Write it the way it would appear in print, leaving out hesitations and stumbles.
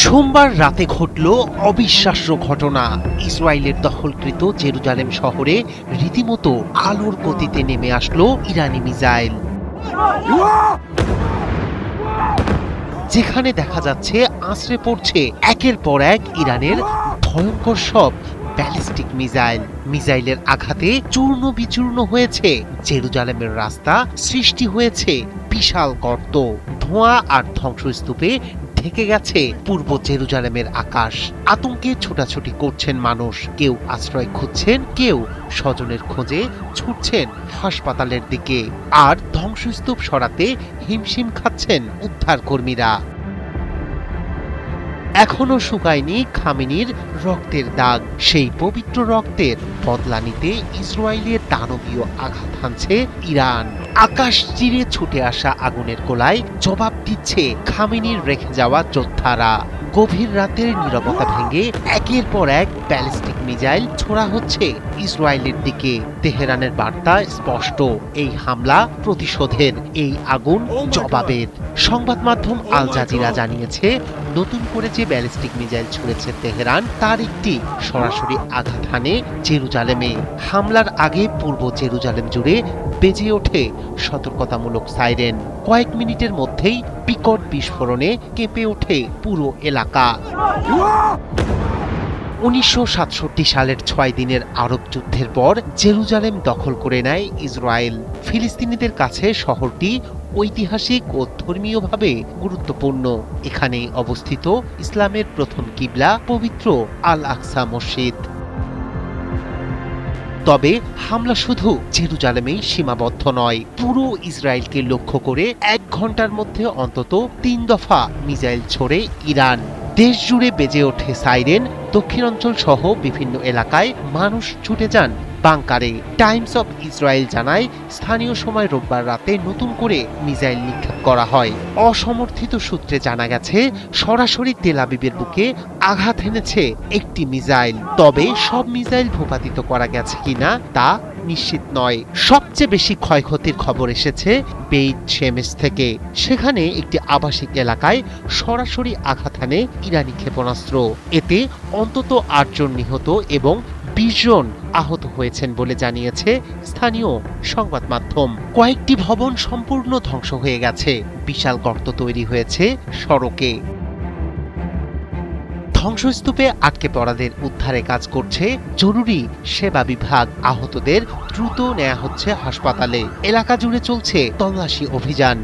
সোমবার রাতে ঘটল অবিশ্বাস্য ঘটনা। ইসরায়েলের দখলকৃত জেরুজালেম শহরে রীতিমতো আলোর গতিতে নেমে আসলো ইরানি মিসাইল, যেখানে দেখা যাচ্ছে আছড়ে পড়ছে একের পর এক ইরানের ভয়ঙ্কর সব ব্যালিস্টিক মিসাইলের আঘাতে চূর্ণ বিচূর্ণ হয়েছে জেরুজালেমের রাস্তা, সৃষ্টি হয়েছে বিশাল গর্ত, ধোঁয়া আর ধ্বংসস্তূপে ঢেকে গেছে পূর্ব জেরুজালেমের আকাশ। আতঙ্কে ছোটাছুটি করছেন মানুষ, কেউ আশ্রয় খুঁজছেন, কেউ স্বজনের খোঁজে ছুটছেন হাসপাতালের দিকে, আর ধ্বংসস্তূপ সরাতে হিমশিম খাচ্ছেন উদ্ধারকর্মীরা। এখনো শুকায়নি খামেনির রক্তের দাগ। সেই পবিত্র রক্তের বদলা নিতে ইসরায়েলের দানবীয় আঘাত হানছে ইরান। আকাশ চিরে ছুটে আসা আগুনের গোলায় জবাব দিচ্ছে খামেনির রেখে যাওয়া যোদ্ধারা। গভীর রাতের নীরবতা ভেঙে একের পর এক ব্যালিস্টিক মিসাইল ছোড়া হচ্ছে ইসরায়েলের দিকে। তেহরানের বার্তা স্পষ্ট, এই হামলা প্রতিশোধের, এই আগুন জবাবের। সংবাদ মাধ্যম আল জাজিরা জানিয়েছে, নতুন করে যে ব্যালিস্টিক মিসাইল ছুড়েছে তেহরান, তার একটি সরাসরি আঘাত হানে জেরুজালেমে। হামলার আগে পূর্ব জেরুজালেম জুড়ে বেজে ওঠে সতর্কতামূলক সাইরেন। কয়েক মিনিটের মধ্যেই বিকট বিস্ফোরণে কেঁপে ওঠে পুরো এলাকা। 1967 সালের 6 দিনের আরব যুদ্ধের পর জেরুজালেম দখল করে নেয় ইসরায়েল। ফিলিস্তিনিদের কাছে শহরটি ঐতিহাসিক ও ধর্মীয়ভাবে গুরুত্বপূর্ণ। এখানে অবস্থিত ইসলামের প্রথম কিবলা পবিত্র আল আকসা মসজিদ। তবে হামলা শুধু জেরুজালেমেই সীমাবদ্ধ নয়, পুরো ইসরায়েলকে লক্ষ্য করে 1 ঘন্টার মধ্যে অন্তত 3 দফা মিসাইল ছোড়ে ইরান। দেশ জুড়ে বেজে ওঠে সাইরেন। দক্ষিণাঞ্চল সহ বিভিন্ন এলাকায় মানুষ ছুটে যান বাংকারে। টাইমস অব ইসরায়েল জানায়, স্থানীয় সময় রোববার রাতে নতুন করে মিসাইল নিক্ষেপ করা হয়। অসমর্থিত সূত্রে জানা গেছে, সরাসরি তেল আবিবের বুকে আঘাত এনেছে একটি মিসাইল। তবে সব মিসাইল ভূপাতিত করা গেছে কিনা তা নিশ্চিত নয়। সবচেয়ে বেশি ক্ষয়ক্ষতির খবর এসেছে বেইত শেমেশ থেকে। সেখানে একটি আবাসিক এলাকায় সরাসরি আঘাত হানে ইরানি ক্ষেপণাস্ত্র। এতে অন্তত 8 জন নিহত এবং 20 জন আহত হয়েছেন বলে জানিয়েছে স্থানীয় সংবাদ মাধ্যম। কয়েকটি ভবন সম্পূর্ণ ধ্বংস হয়ে গেছে, বিশাল গর্ত তৈরি হয়েছে সড়কে। ধ্বংসস্তূপে আটকে পড়াদের উদ্ধারে কাজ করছে জরুরি সেবা বিভাগ। আহতদের দ্রুত নেওয়া হচ্ছে হাসপাতালে। এলাকা জুড়ে চলছে তল্লাশি অভিযান।